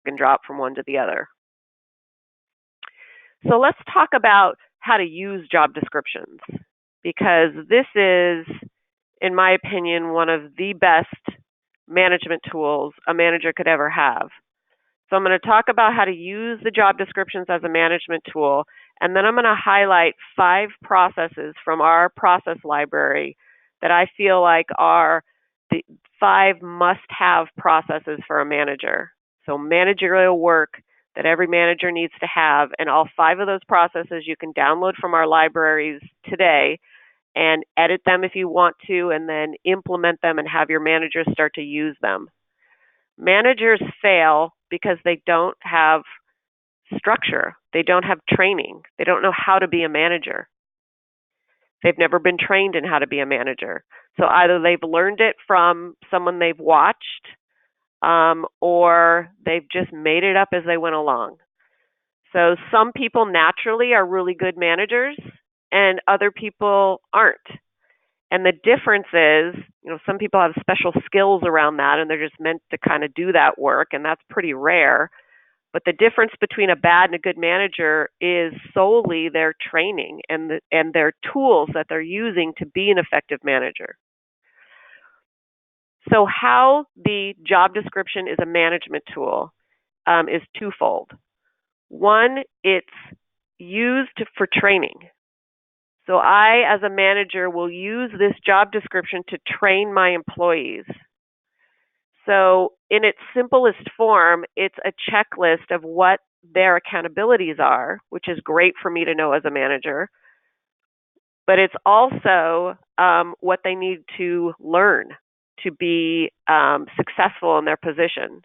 and drop from one to the other. So let's talk about how to use job descriptions, because this is, in my opinion, one of the best management tools a manager could ever have. So I'm going to talk about how to use the job descriptions as a management tool, and then I'm going to highlight 5 processes from our process library that I feel like are the 5 must-have processes for a manager. So managerial work that every manager needs to have, and all 5 of those processes you can download from our libraries today and edit them if you want to, and then implement them and have your managers start to use them. Managers fail because they don't have structure. They don't have training. They don't know how to be a manager. They've never been trained in how to be a manager. So either they've learned it from someone they've watched, or they've just made it up as they went along. So some people naturally are really good managers, and other people aren't. And the difference is, some people have special skills around that, and they're just meant to kind of do that work, and that's pretty rare. But the difference between a bad and a good manager is solely their training and their tools that they're using to be an effective manager. So how the job description is a management tool is twofold. One, it's used for training. So I, as a manager, will use this job description to train my employees. So in its simplest form, it's a checklist of what their accountabilities are, which is great for me to know as a manager. But it's also what they need to learn to be successful in their position.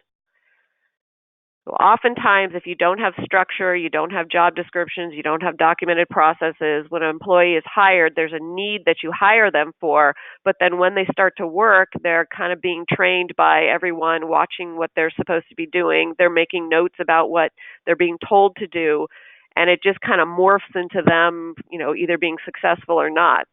So oftentimes, if you don't have structure, you don't have job descriptions, you don't have documented processes, when an employee is hired, there's a need that you hire them for, but then when they start to work, they're kind of being trained by everyone, watching what they're supposed to be doing. They're making notes about what they're being told to do, and it just kind of morphs into them, either being successful or not.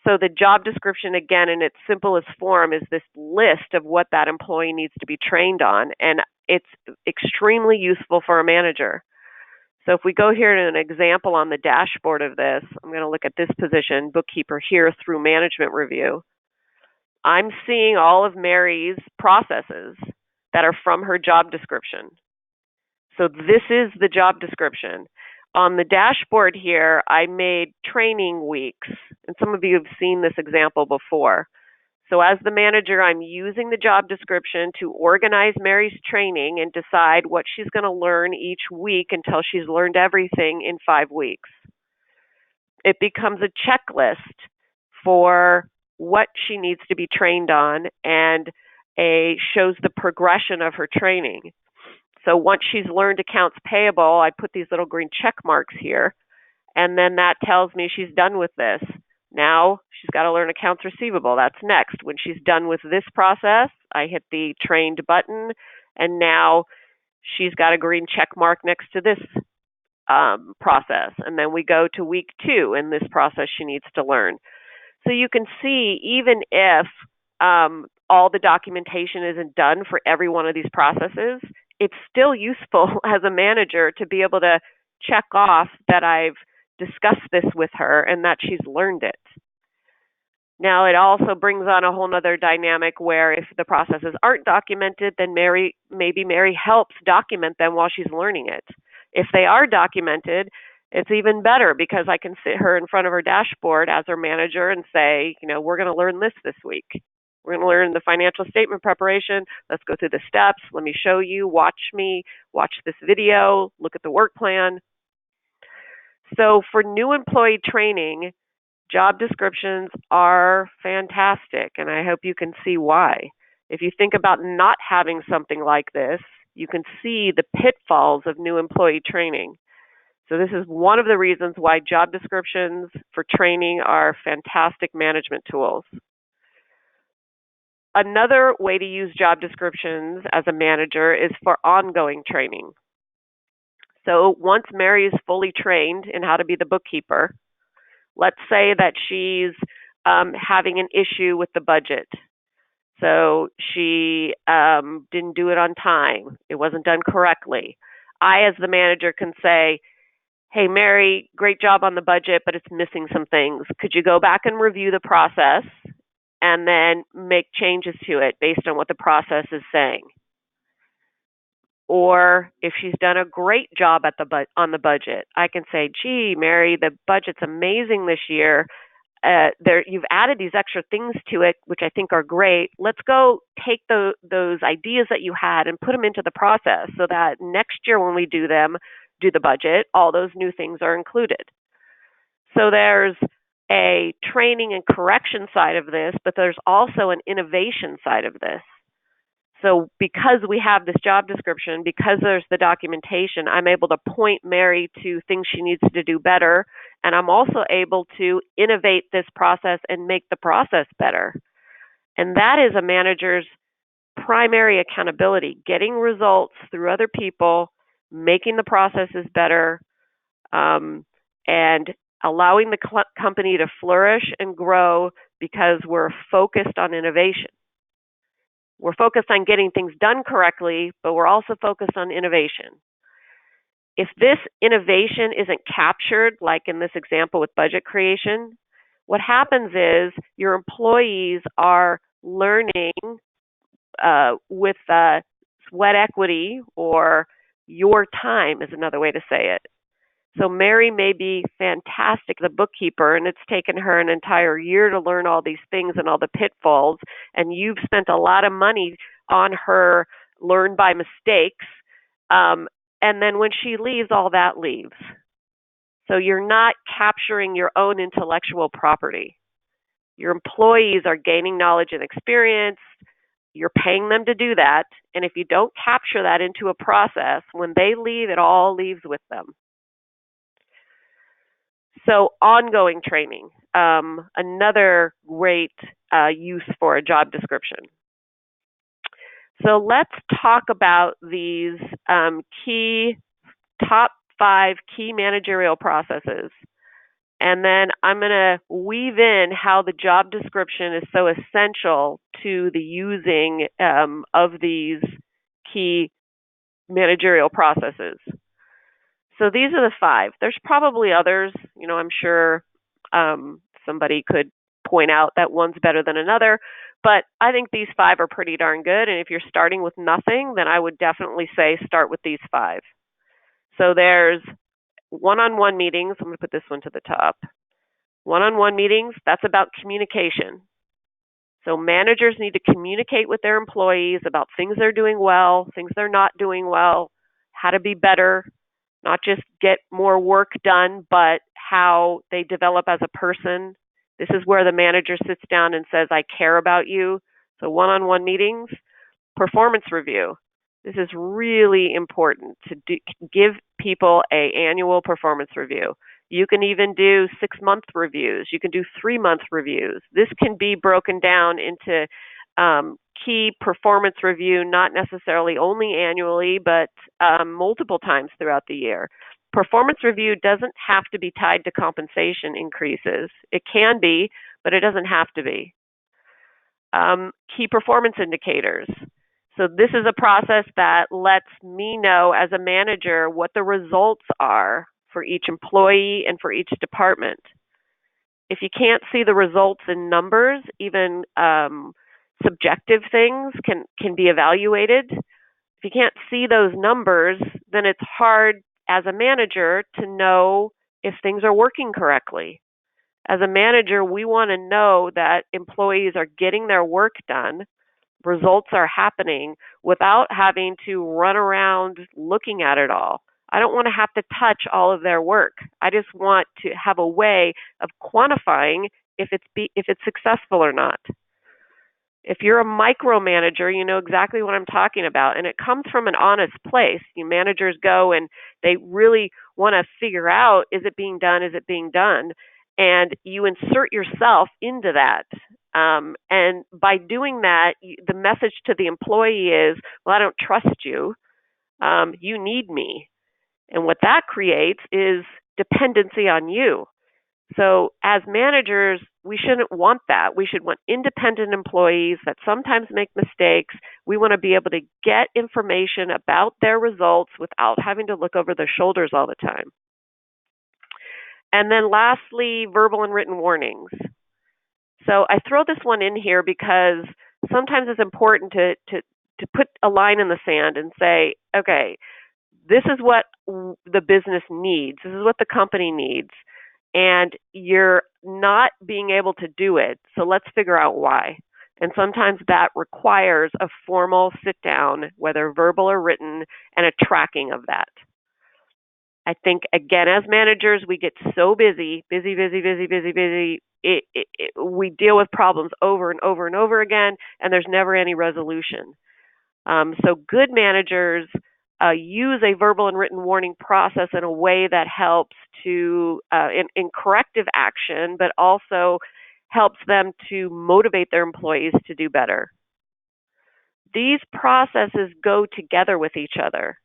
So the job description, again, in its simplest form, is this list of what that employee needs to be trained on, and it's extremely useful for a manager. So if we go here to an example on the dashboard of this, I'm going to look at this position, bookkeeper, here through management review. I'm seeing all of Mary's processes that are from her job description. So this is the job description. On the dashboard here, I made training weeks, and some of you have seen this example before. So as the manager, I'm using the job description to organize Mary's training and decide what she's going to learn each week until she's learned everything in 5 weeks. It becomes a checklist for what she needs to be trained on, and shows the progression of her training. So once she's learned accounts payable, I put these little green check marks here, and then that tells me she's done with this. Now she's got to learn accounts receivable. That's next. When she's done with this process, I hit the trained button, and now she's got a green check mark next to this process. And then we go to week 2 in this process she needs to learn. So you can see, even if all the documentation isn't done for every one of these processes, it's still useful as a manager to be able to check off that I've discussed this with her and that she's learned it. Now, it also brings on a whole other dynamic where if the processes aren't documented, then maybe Mary helps document them while she's learning it. If they are documented, it's even better, because I can sit her in front of her dashboard as her manager and say, we're going to learn this week. We're going to learn the financial statement preparation. Let's go through the steps. Let me show you. Watch this video. Look at the work plan. So for new employee training, job descriptions are fantastic, and I hope you can see why. If you think about not having something like this, you can see the pitfalls of new employee training. So this is one of the reasons why job descriptions for training are fantastic management tools. Another way to use job descriptions as a manager is for ongoing training. So once Mary is fully trained in how to be the bookkeeper, let's say that she's having an issue with the budget. So she didn't do it on time. It wasn't done correctly. I, as the manager, can say, hey, Mary, great job on the budget, but it's missing some things. Could you go back and review the process and then make changes to it based on what the process is saying? Or if she's done a great job at on the budget, I can say, gee, Mary, the budget's amazing this year. You've added these extra things to it, which I think are great. Let's go take those ideas that you had and put them into the process so that next year when we do the budget, all those new things are included. So there's a training and correction side of this, but there's also an innovation side of this. So because we have this job description, because there's the documentation, I'm able to point Mary to things she needs to do better, and I'm also able to innovate this process and make the process better. And that is a manager's primary accountability, getting results through other people, making the processes better, and allowing the company to flourish and grow because we're focused on innovation. We're focused on getting things done correctly, but we're also focused on innovation. If this innovation isn't captured, like in this example with budget creation, what happens is your employees are learning with sweat equity, or your time is another way to say it. So Mary may be fantastic, the bookkeeper, and it's taken her an entire year to learn all these things and all the pitfalls, and you've spent a lot of money on her learn by mistakes, and then when she leaves, all that leaves. So you're not capturing your own intellectual property. Your employees are gaining knowledge and experience. You're paying them to do that, and if you don't capture that into a process, when they leave, it all leaves with them. So ongoing training, another great use for a job description. So let's talk about these top 5 key managerial processes. And then I'm going to weave in how the job description is so essential to the using of these key managerial processes. So these are the 5. There's probably others. I'm sure somebody could point out that one's better than another, but I think these 5 are pretty darn good. And if you're starting with nothing, then I would definitely say start with these 5. So there's one-on-one meetings. I'm going to put this one to the top. One-on-one meetings, that's about communication. So managers need to communicate with their employees about things they're doing well, things they're not doing well, how to be better, not just get more work done, but how they develop as a person. This is where the manager sits down and says, I care about you. So one-on-one meetings. Performance review. This is really important to give people an annual performance review. You can even do 6-month reviews. You can do 3-month reviews. This can be broken down into key performance review, not necessarily only annually, but multiple times throughout the year. Performance review doesn't have to be tied to compensation increases. It can be, but it doesn't have to be. Key performance indicators. So this is a process that lets me know as a manager what the results are for each employee and for each department. If you can't see the results in numbers, even subjective things can be evaluated. If you can't see those numbers, then it's hard as a manager to know if things are working correctly. As a manager, we want to know that employees are getting their work done, results are happening without having to run around looking at it all. I don't want to have to touch all of their work. I just want to have a way of quantifying if it's successful or not. If you're a micromanager, you know exactly what I'm talking about, and it comes from an honest place. Managers go and they really want to figure out, is it being done? Is it being done? And you insert yourself into that. And by doing that, the message to the employee is, well, I don't trust you. You need me. And what that creates is dependency on you. So as managers, we shouldn't want that. We should want independent employees that sometimes make mistakes. We want to be able to get information about their results without having to look over their shoulders all the time. And then lastly, verbal and written warnings. So I throw this one in here because sometimes it's important to put a line in the sand and say, okay, this is what the business needs. This is what the company needs. And you're not being able to do it. So let's figure out why. And sometimes that requires a formal sit down, whether verbal or written, and a tracking of that. I think, again, as managers, we get so busy. We deal with problems over and over and over again, and there's never any resolution. So good managers use a verbal and written warning process in a way that helps to, in corrective action, but also helps them to motivate their employees to do better. These processes go together with each other.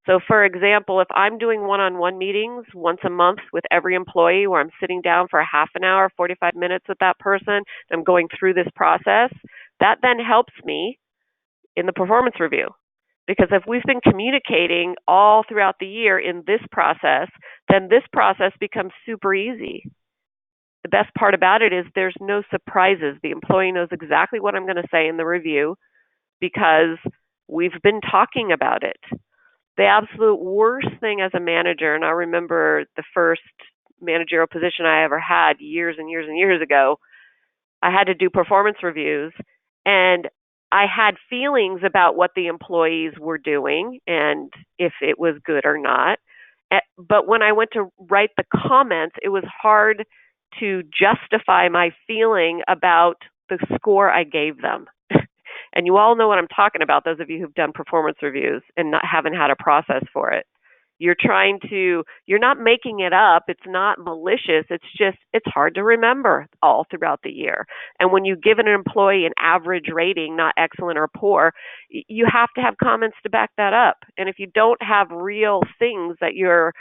So for example, if I'm doing one-on-one meetings once a month with every employee where I'm sitting down for a half an hour, 45 minutes with that person, I'm going through this process, that then helps me in the performance review. Because if we've been communicating all throughout the year in this process, then this process becomes super easy. The best part about it is there's no surprises. The employee knows exactly what I'm going to say in the review because we've been talking about it. The absolute worst thing as a manager, and I remember the first managerial position I ever had years and years and years ago, I had to do performance reviews, and I had feelings about what the employees were doing and if it was good or not. But when I went to write the comments, it was hard to justify my feeling about the score I gave them. And you all know what I'm talking about, those of you who've done performance reviews and haven't had a process for it. You're not making it up. It's not malicious. It's hard to remember all throughout the year. And when you give an employee an average rating, not excellent or poor, you have to have comments to back that up. And if you don't have real things that you're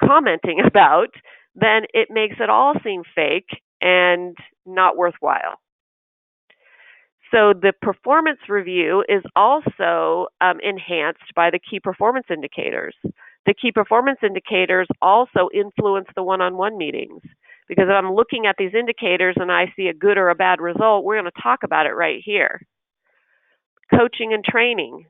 commenting about, then it makes it all seem fake and not worthwhile. So the performance review is also enhanced by the key performance indicators. The key performance indicators also influence the one-on-one meetings. Because if I'm looking at these indicators and I see a good or a bad result, we're going to talk about it right here. Coaching and training.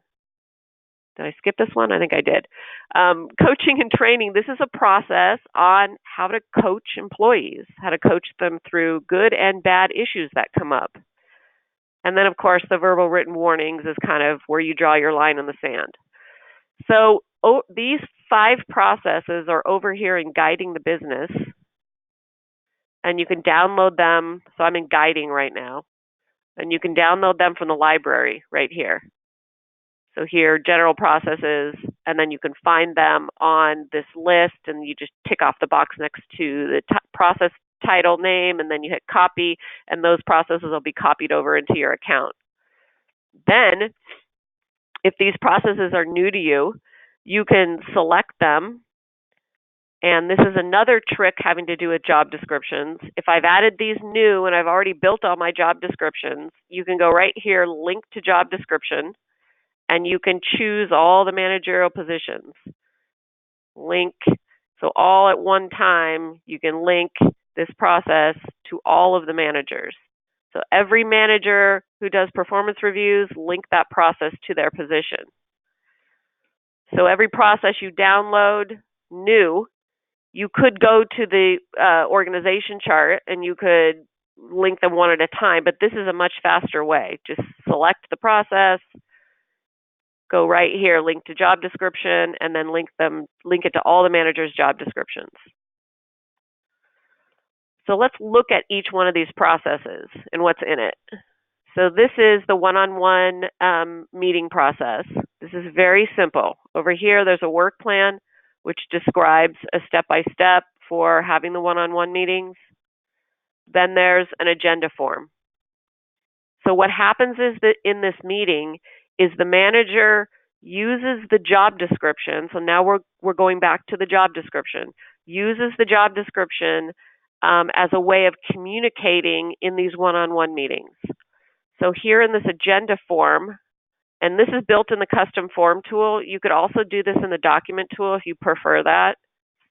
Did I skip this one? I think I did. Coaching and training, this is a process on how to coach employees, how to coach them through good and bad issues that come up. And then, of course, the verbal written warnings is kind of where you draw your line in the sand. So these 5 processes are over here in Guiding the Business. And you can download them. So I'm in Guiding right now. And you can download them from the library right here. So here, General Processes, and then you can find them on this list, and you just tick off the box next to the process title name, and then you hit copy, and those processes will be copied over into your account. Then, if these processes are new to you, you can select them, and this is another trick having to do with job descriptions. If I've added these new and I've already built all my job descriptions, you can go right here, link to job description, and you can choose all the managerial positions. Link, so all at one time, you can link this process to all of the managers. So every manager who does performance reviews, link that process to their position. So every process you download new, you could go to the organization chart and you could link them one at a time, but this is a much faster way. Just select the process, go right here, link to job description, and then link it to all the managers' job descriptions. So let's look at each one of these processes and what's in it. So this is the one-on-one meeting process. This is very simple. Over here, there's a work plan, which describes a step-by-step for having the one-on-one meetings. Then there's an agenda form. So what happens is that in this meeting is the manager uses the job description. So now we're going back to the job description. Uses the job description as a way of communicating in these one-on-one meetings. So here in this agenda form, and this is built in the custom form tool. You could also do this in the document tool if you prefer that.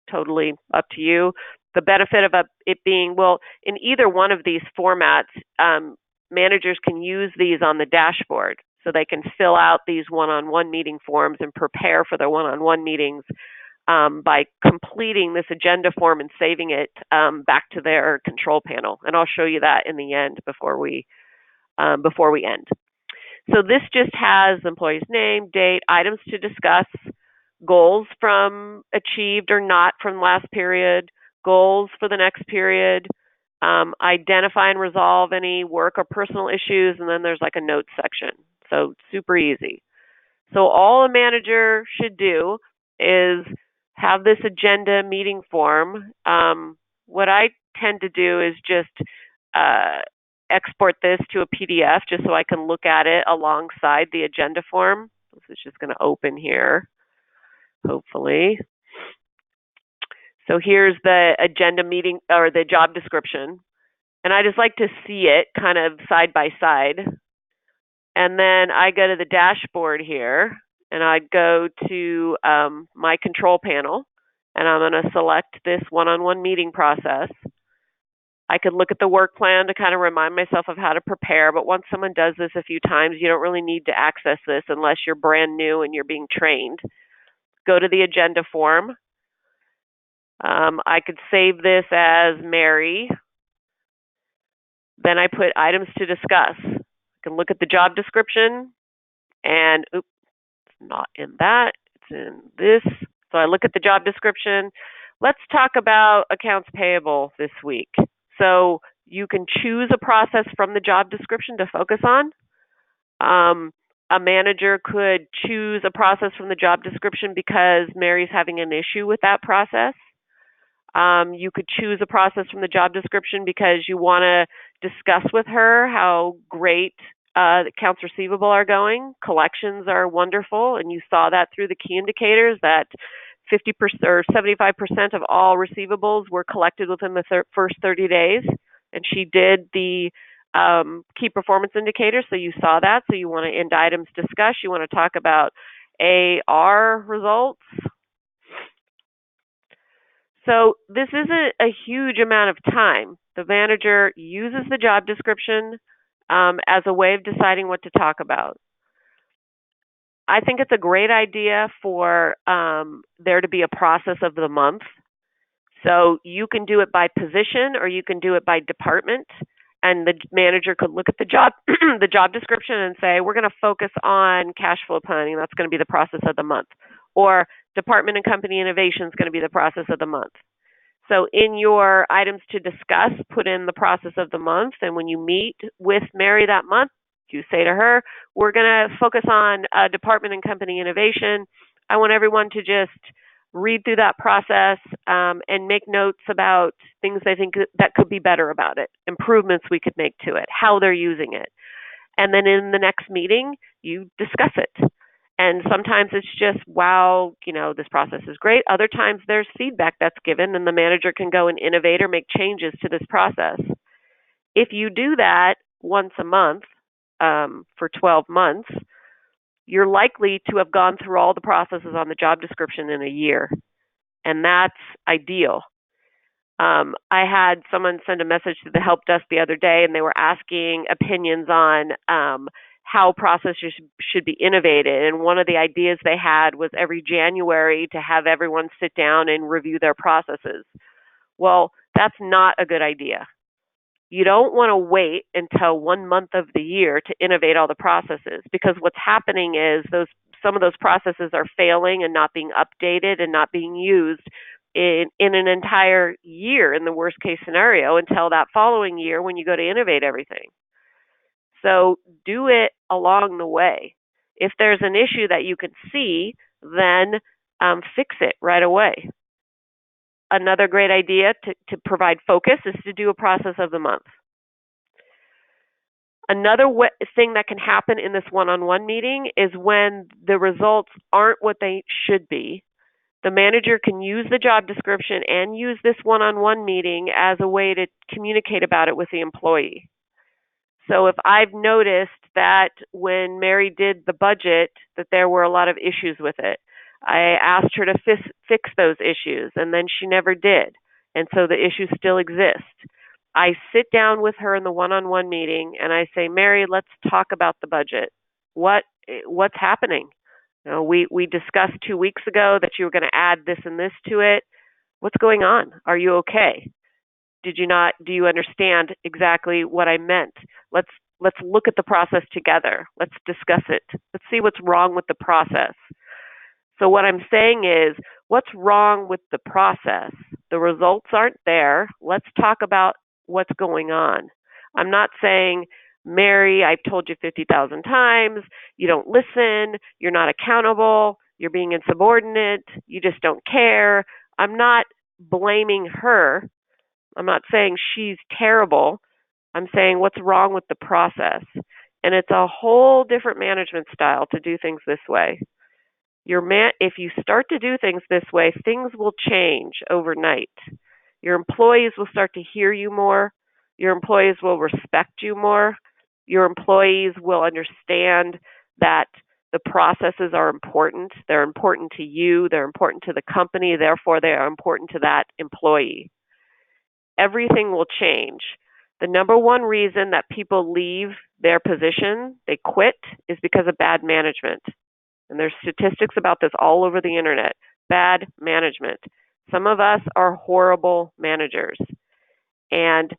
Totally up to you. The benefit of it being, well, in either one of these formats, managers can use these on the dashboard. So they can fill out these one-on-one meeting forms and prepare for their one-on-one meetings by completing this agenda form and saving it back to their control panel. And I'll show you that in the end before we end. So this just has the employee's name, date, items to discuss, goals from achieved or not from last period, goals for the next period, identify and resolve any work or personal issues, and then there's like a notes section. So super easy. So all a manager should do is have this agenda meeting form. What I tend to do is just export this to a PDF just so I can look at it alongside the agenda form. This is just going to open here, hopefully. So here's the agenda meeting or the job description. And I just like to see it kind of side by side. And then I go to the dashboard here and I go to my control panel and I'm going to select this one-on-one meeting process. I could look at the work plan to kind of remind myself of how to prepare, but once someone does this a few times, you don't really need to access this unless you're brand new and you're being trained. Go to the agenda form. I could save this as Mary. Then I put items to discuss. I can look at the job description and, oops, it's not in that, it's in this. So I look at the job description. Let's talk about accounts payable this week. So you can choose a process from the job description to focus on. A manager could choose a process from the job description because Mary's having an issue with that process. You could choose a process from the job description because you want to discuss with her how great accounts receivable are going. Collections are wonderful, and you saw that through the key indicators that 50% or 75% of all receivables were collected within the first 30 days. And she did the key performance indicators, so you saw that. So you want to end items discuss. You want to talk about AR results. So this isn't a huge amount of time. The manager uses the job description as a way of deciding what to talk about. I think it's a great idea for there to be a process of the month. So you can do it by position or you can do it by department. And the manager could look at the job the job description and say, we're going to focus on cash flow planning. That's going to be the process of the month. Or department and company innovation is going to be the process of the month. So in your items to discuss, put in the process of the month. And when you meet with Mary that month, you say to her, we're going to focus on department and company innovation. I want everyone to just read through that process and make notes about things they think that could be better about it, improvements we could make to it, how they're using it. And then in the next meeting, you discuss it. And sometimes it's just, wow, this process is great. Other times there's feedback that's given and the manager can go and innovate or make changes to this process. If you do that once a month for 12 months, you're likely to have gone through all the processes on the job description in a year. And that's ideal. I had someone send a message to the help desk the other day, and they were asking opinions on how processes should be innovated. And one of the ideas they had was every January to have everyone sit down and review their processes. Well, that's not a good idea. You don't want to wait until 1 month of the year to innovate all the processes, because what's happening is some of those processes are failing and not being updated and not being used in an entire year in the worst case scenario until that following year when you go to innovate everything. So do it along the way. If there's an issue that you can see, then fix it right away. Another great idea to provide focus is to do a process of the month. Another thing that can happen in this one-on-one meeting is when the results aren't what they should be, The manager can use the job description and use this one-on-one meeting as a way to communicate about it with the employee. So if I've noticed that when Mary did the budget that there were a lot of issues with it, I asked her to fix those issues, and then she never did. And so the issues still exist. I sit down with her in the one-on-one meeting and I say, Mary, let's talk about the budget. What's happening? You know, we discussed 2 weeks ago that you were going to add this and this to it. What's going on? Are you okay? Do you understand exactly what I meant? Let's look at the process together. Let's discuss it. Let's see what's wrong with the process. So what I'm saying is, what's wrong with the process? The results aren't there. Let's talk about what's going on. I'm not saying, Mary, I've told you 50,000 times, you don't listen, you're not accountable, you're being insubordinate, you just don't care. I'm not blaming her. I'm not saying she's terrible. I'm saying what's wrong with the process. And it's a whole different management style to do things this way. If you start to do things this way, things will change overnight. Your employees will start to hear you more. Your employees will respect you more. Your employees will understand that the processes are important. They're important to you. They're important to the company. Therefore, they are important to that employee. Everything will change. The number one reason that people leave their position, they quit, is because of bad management. And there's statistics about this all over the internet. Bad management. Some of us are horrible managers. And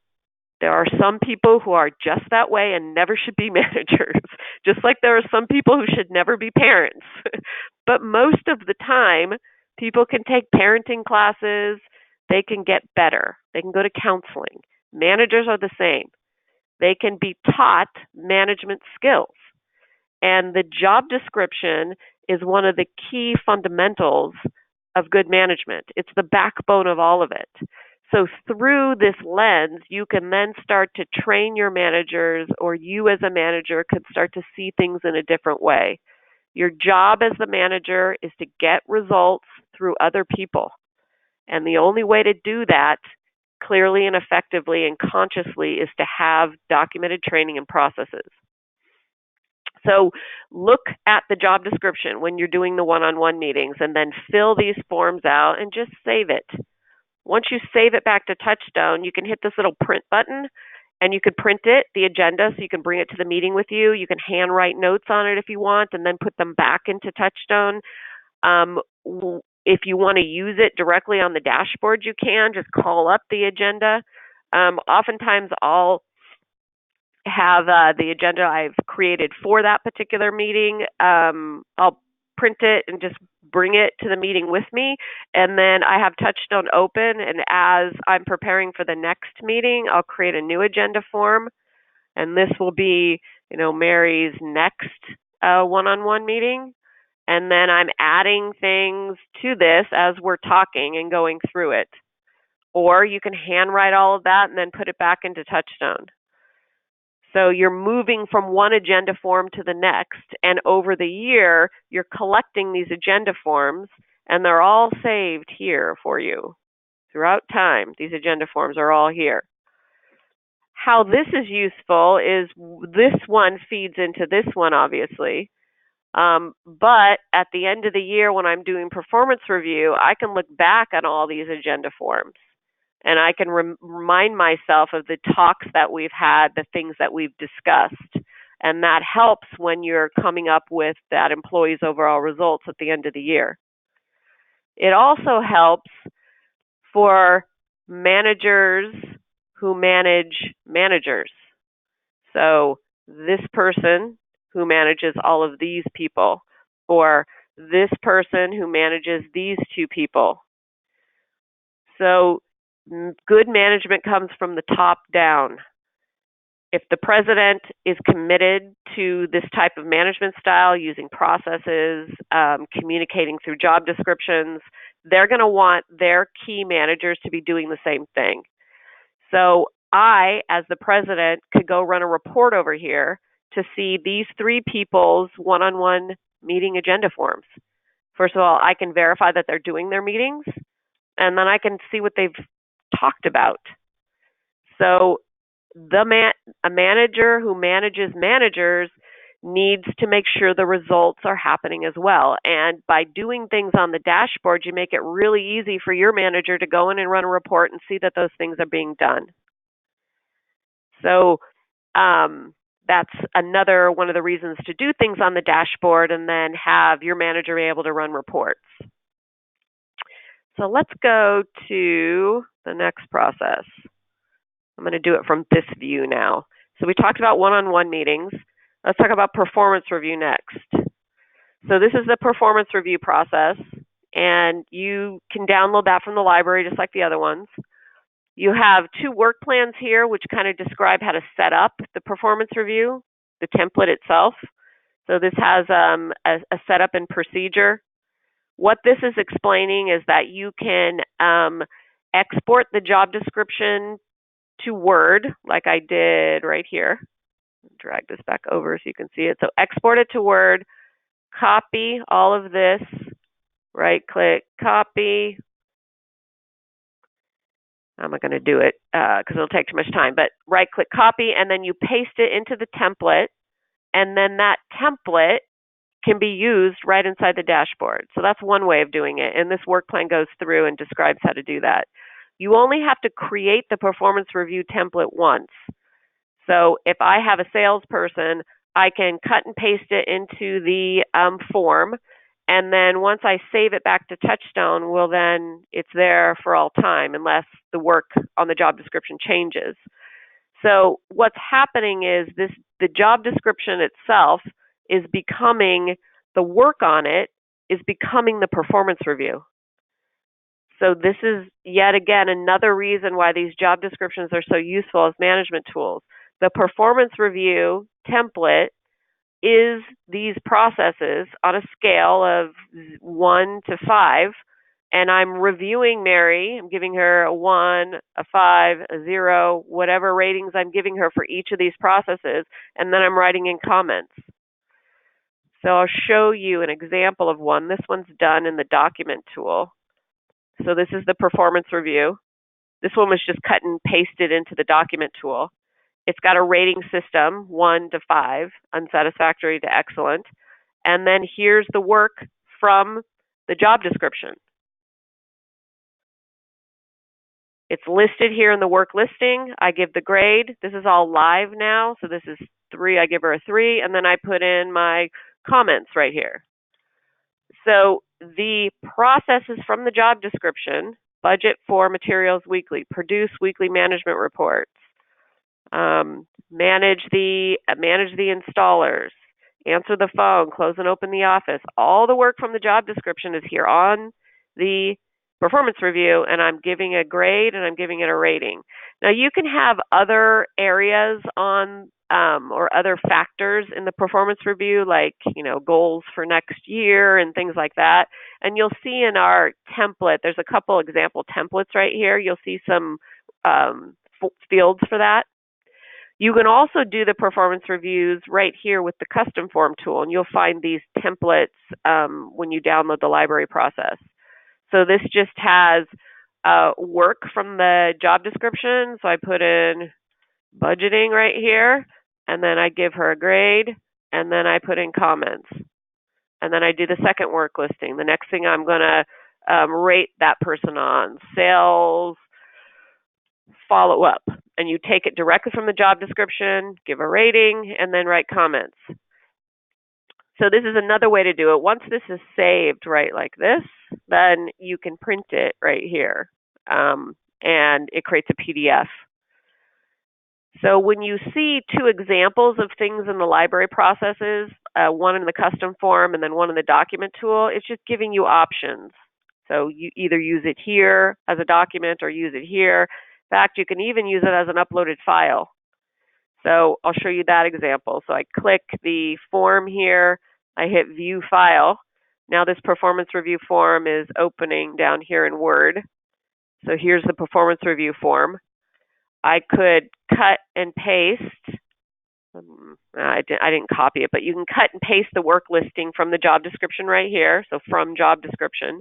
there are some people who are just that way and never should be managers. Just like there are some people who should never be parents. But most of the time, people can take parenting classes. They can get better. They can go to counseling. Managers are the same. They can be taught management skills. And the job description is one of the key fundamentals of good management. It's the backbone of all of it. So through this lens, you can then start to train your managers, or you as a manager could start to see things in a different way. Your job as the manager is to get results through other people. And the only way to do that clearly and effectively and consciously is to have documented training and processes. So look at the job description when you're doing the one-on-one meetings, and then fill these forms out and just save it. Once you save it back to TouchStone, you can hit this little print button, and you could print it, the agenda, so you can bring it to the meeting with you. You can handwrite notes on it if you want, and then put them back into TouchStone. If you want to use it directly on the dashboard, you can. Just call up the agenda. Oftentimes, I'll have the agenda I've created for that particular meeting. I'll print it and just bring it to the meeting with me. And then I have TouchStone open, and as I'm preparing for the next meeting, I'll create a new agenda form. And this will be, Mary's next one-on-one meeting. And then I'm adding things to this as we're talking and going through it. Or you can handwrite all of that and then put it back into TouchStone. So you're moving from one agenda form to the next, and over the year, you're collecting these agenda forms, and they're all saved here for you. Throughout time, these agenda forms are all here. How this is useful is this one feeds into this one, obviously. But at the end of the year, when I'm doing performance review, I can look back on all these agenda forms. And I can remind myself of the talks that we've had, the things that we've discussed. And that helps when you're coming up with that employee's overall results at the end of the year. It also helps for managers who manage managers. So this person who manages all of these people, or this person who manages these two people. So good management comes from the top down. If the president is committed to this type of management style, using processes, communicating through job descriptions, they're going to want their key managers to be doing the same thing. So I, as the president, could go run a report over here to see these three people's one-on-one meeting agenda forms First of all, I can verify that they're doing their meetings, and then I can see what they've talked about. So a manager who manages managers needs to make sure the results are happening as well. And by doing things on the dashboard, you make it really easy for your manager to go in and run a report and see that those things are being done. So that's another one of the reasons to do things on the dashboard and then have your manager be able to run reports. So let's go to the next process. I'm going to do it from this view now. So we talked about one-on-one meetings. Let's talk about performance review next. So this is the performance review process, and you can download that from the library just like the other ones. You have 2 work plans here which kind of describe how to set up the performance review, the template itself. So this has a setup and procedure. What this is explaining is that you can export the job description to Word, like I did right here. Drag this back over so you can see it. So export it to Word, copy all of this, right-click, copy. I'm not going to do it because it'll take too much time, but right-click, copy, and then you paste it into the template, and then that template can be used right inside the dashboard. So that's one way of doing it, and this work plan goes through and describes how to do that. You only have to create the performance review template once. So if I have a salesperson, I can cut and paste it into the form, and then once I save it back to TouchStone, well then it's there for all time unless the work on the job description changes. So what's happening is the job description itself is becoming, the work on it is becoming the performance review. So this is yet again another reason why these job descriptions are so useful as management tools. The performance review template is these processes on a scale of 1 to 5, and I'm reviewing Mary. I'm giving her a 1, a 5, a 0, whatever ratings I'm giving her for each of these processes, and then I'm writing in comments. So I'll show you an example of one. This one's done in the document tool. So this is the performance review. This one was just cut and pasted into the document tool. It's got a rating system, 1 to 5, unsatisfactory to excellent. And then here's the work from the job description. It's listed here in the work listing. I give the grade. This is all live now. So this is 3. I give her a 3. And then I put in my comments right here. So the processes from the job description: budget for materials weekly, produce weekly management reports, manage the installers, answer the phone, close and open the office. All the work from the job description is here on the performance review, and I'm giving a grade and I'm giving it a rating. Now you can have other areas on or other factors in the performance review, like goals for next year and things like that. And you'll see in our template, there's a couple example templates right here. You'll see some fields for that. You can also do the performance reviews right here with the custom form tool, and you'll find these templates when you download the library process. So this just has work from the job description. So I put in budgeting right here, and then I give her a grade, and then I put in comments. And then I do the second work listing. The next thing I'm going to rate that person on: sales follow-up. And you take it directly from the job description, give a rating, and then write comments. So this is another way to do it. Once this is saved right like this, then you can print it right here, and it creates a PDF. So when you see 2 examples of things in the library processes, one in the custom form and then one in the document tool, it's just giving you options. So you either use it here as a document or use it here. In fact, you can even use it as an uploaded file. So I'll show you that example. So I click the form here, I hit View File. Now this performance review form is opening down here in Word. So here's the performance review form. I could cut and paste I didn't copy it, but you can cut and paste the work listing from the job description right here. So from job description.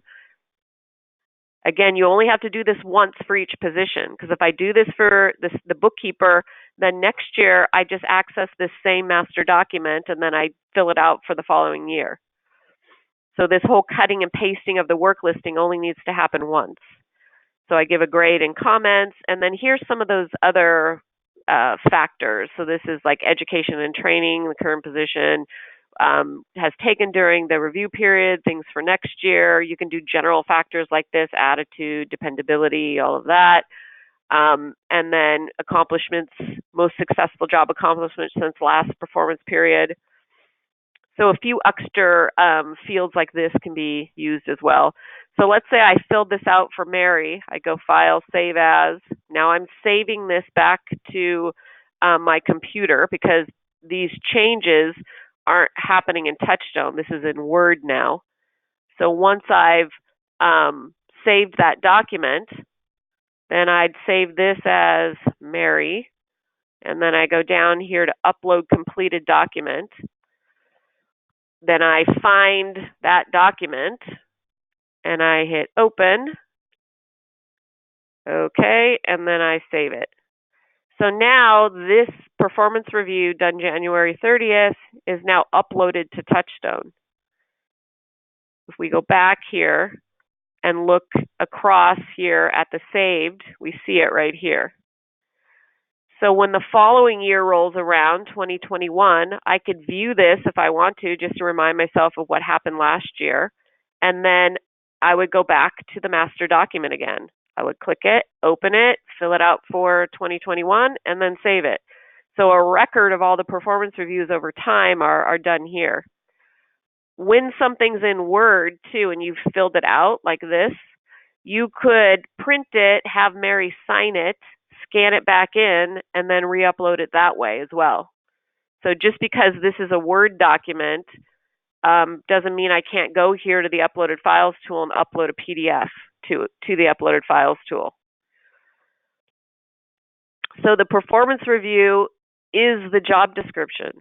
Again, you only have to do this once for each position, because if I do this for the bookkeeper, then next year I just access this same master document and then I fill it out for the following year. So this whole cutting and pasting of the work listing only needs to happen once. So I give a grade and comments, and then here's some of those other factors. So this is like education and training, the current position, has taken during the review period, things for next year. You can do general factors like this, attitude, dependability, all of that. And then accomplishments, most successful job accomplishments since last performance period. So a few extra fields like this can be used as well. So let's say I filled this out for Mary. I go File, Save As. Now I'm saving this back to my computer because these changes aren't happening in TouchStone. This is in Word now. So once I've saved that document, then I'd save this as Mary. And then I go down here to Upload Completed Document. Then I find that document and I hit Open. Okay, and then I save it. So now this performance review done January 30th is now uploaded to TouchStone. If we go back here and look across here at the saved, we see it right here. So when the following year rolls around, 2021, I could view this if I want to, just to remind myself of what happened last year. And then I would go back to the master document again. I would click it, open it, fill it out for 2021, and then save it. So a record of all the performance reviews over time are done here. When something's in Word, too, and you've filled it out like this, you could print it, have Mary sign it, scan it back in, and then re-upload it that way as well. So just because this is a Word document doesn't mean I can't go here to the Uploaded Files tool and upload a PDF to the Uploaded Files tool. So the performance review is the job description.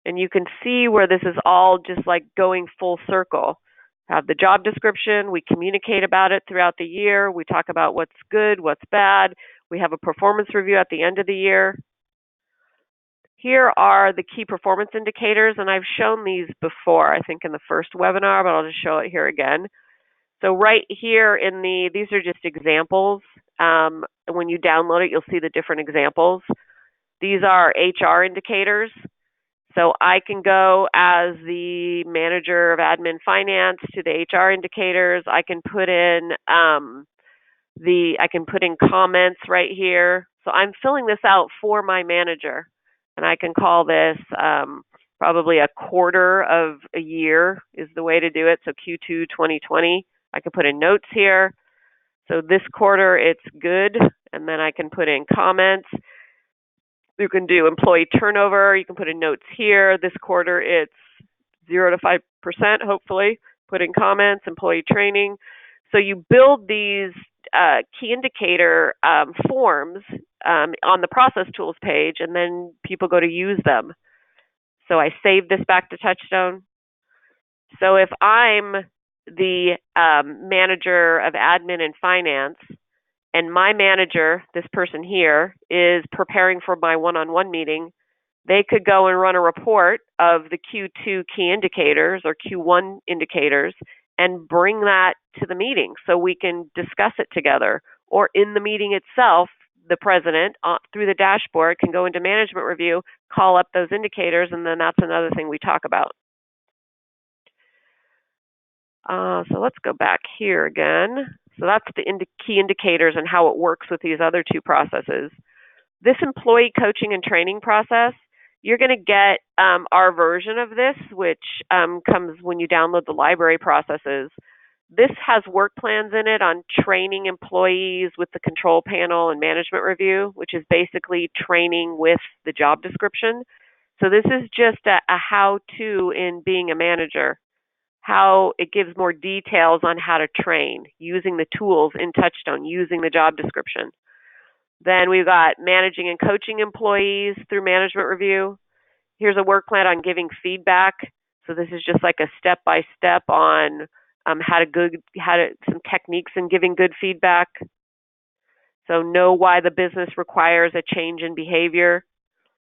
And you can see where this is all just like going full circle. Have the job description, we communicate about it throughout the year, we talk about what's good, what's bad, we have a performance review at the end of the year. Here are the key performance indicators, and I've shown these before, I think in the first webinar, but I'll just show it here again. So right here these are just examples. When you download it, you'll see the different examples. These are HR indicators. So I can go as the manager of admin finance to the HR indicators. I can put in comments right here. So I'm filling this out for my manager, and I can call this probably a quarter of a year is the way to do it. So Q2 2020. I can put in notes here. So this quarter it's good, and then I can put in comments. You can do employee turnover. You can put in notes here. This quarter, it's 0 to 5%, hopefully. Put in comments, employee training. So you build these key indicator forms on the process tools page, and then people go to use them. So I save this back to TouchStone. So if I'm the manager of admin and finance, and my manager, this person here, is preparing for my one-on-one meeting, they could go and run a report of the Q2 key indicators or Q1 indicators and bring that to the meeting so we can discuss it together. Or in the meeting itself, the president, through the dashboard, can go into management review, call up those indicators, and then that's another thing we talk about. So let's go back here again. So that's the key indicators and how it works with these other two processes. This employee coaching and training process, you're going to get our version of this, which comes when you download the library processes. This has work plans in it on training employees with the control panel and management review, which is basically training with the job description. So this is just a how-to in being a manager. How it gives more details on how to train using the tools in TouchStone, using the job description. Then we've got managing and coaching employees through management review. Here's a work plan on giving feedback. So this is just like a step-by-step on some techniques in giving good feedback. So know why the business requires a change in behavior.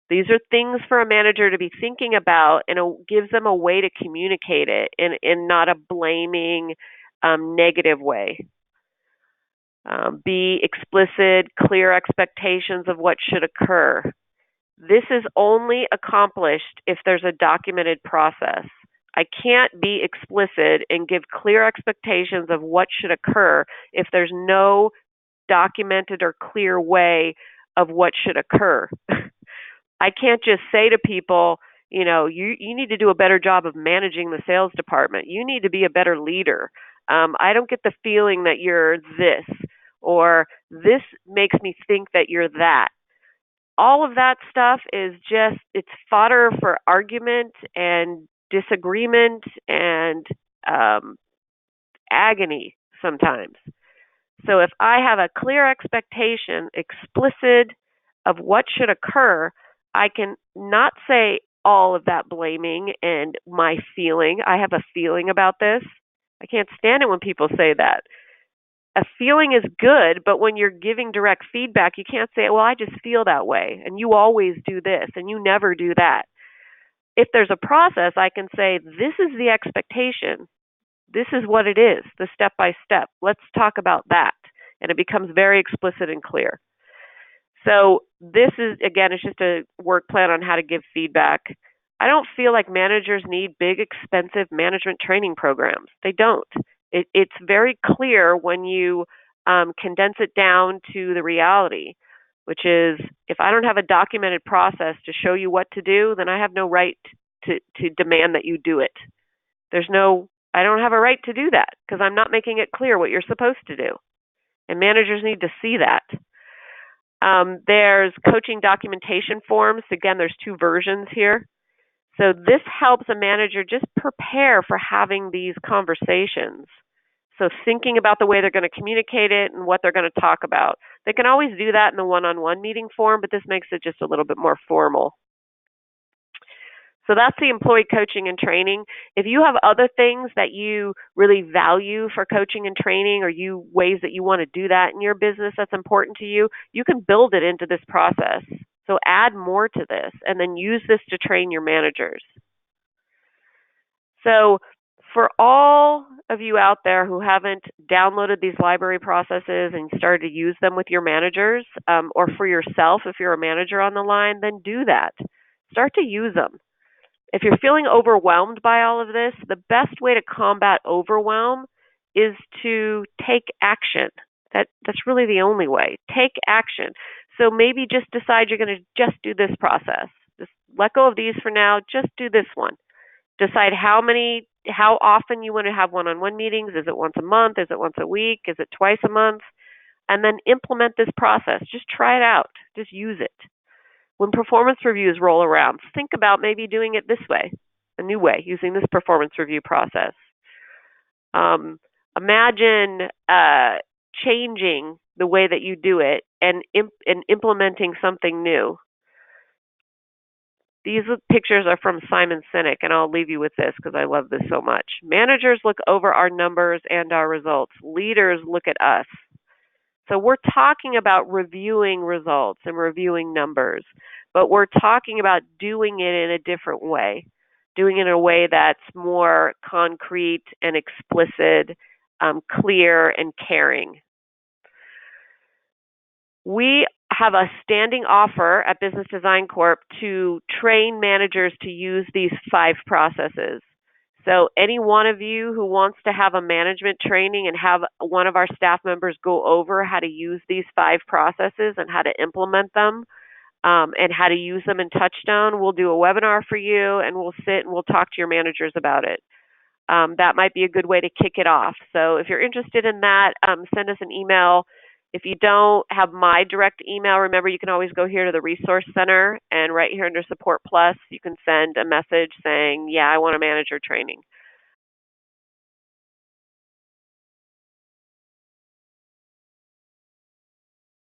These are things for a manager to be thinking about, and it gives them a way to communicate it in not a blaming, negative way. Be explicit, clear expectations of what should occur. This is only accomplished if there's a documented process. I can't be explicit and give clear expectations of what should occur if there's no documented or clear way of what should occur. I can't just say to people, you need to do a better job of managing the sales department. You need to be a better leader. I don't get the feeling that you're this, or this makes me think that you're that. All of that stuff is it's fodder for argument and disagreement and agony sometimes. So if I have a clear expectation, explicit, of what should occur, I can not say all of that blaming and my feeling. I have a feeling about this. I can't stand it when people say that. A feeling is good, but when you're giving direct feedback, you can't say, well, I just feel that way, and you always do this, and you never do that. If there's a process, I can say, this is the expectation. This is what it is, the step-by-step. Let's talk about that. And it becomes very explicit and clear. So this is, again, it's just a work plan on how to give feedback. I don't feel like managers need big, expensive management training programs. They don't. It's very clear when you condense it down to the reality, which is if I don't have a documented process to show you what to do, then I have no right to demand that you do it. I don't have a right to do that because I'm not making it clear what you're supposed to do. And managers need to see that. There's coaching documentation forms. Again, there's 2 versions here. So this helps a manager just prepare for having these conversations. So thinking about the way they're going to communicate it and what they're going to talk about. They can always do that in the one-on-one meeting form, but this makes it just a little bit more formal. So that's the employee coaching and training. If you have other things that you really value for coaching and training, or ways that you want to do that in your business that's important to you, you can build it into this process. So add more to this and then use this to train your managers. So for all of you out there who haven't downloaded these library processes and started to use them with your managers, or for yourself if you're a manager on the line, then do that. Start to use them. If you're feeling overwhelmed by all of this, the best way to combat overwhelm is to take action. That's really the only way. Take action. So maybe just decide you're going to just do this process. Just let go of these for now. Just do this one. Decide how often you want to have one-on-one meetings. Is it once a month? Is it once a week? Is it twice a month? And then implement this process. Just try it out. Just use it. When performance reviews roll around, think about maybe doing it this way, a new way, using this performance review process. Imagine changing the way that you do it and implementing something new. These pictures are from Simon Sinek, and I'll leave you with this because I love this so much. Managers look over our numbers and our results. Leaders look at us. So we're talking about reviewing results and reviewing numbers, but we're talking about doing it in a different way, doing it in a way that's more concrete and explicit, clear and caring. We have a standing offer at Business Design Corp to train managers to use these 5 processes. So any one of you who wants to have a management training and have one of our staff members go over how to use these 5 processes and how to implement them, and how to use them in TouchStone, we'll do a webinar for you, and we'll sit and we'll talk to your managers about it. That might be a good way to kick it off. So if you're interested in that, send us an email. If you don't have my direct email, remember you can always go here to the Resource Center, and right here under Support Plus, you can send a message saying, yeah, I want a manager training.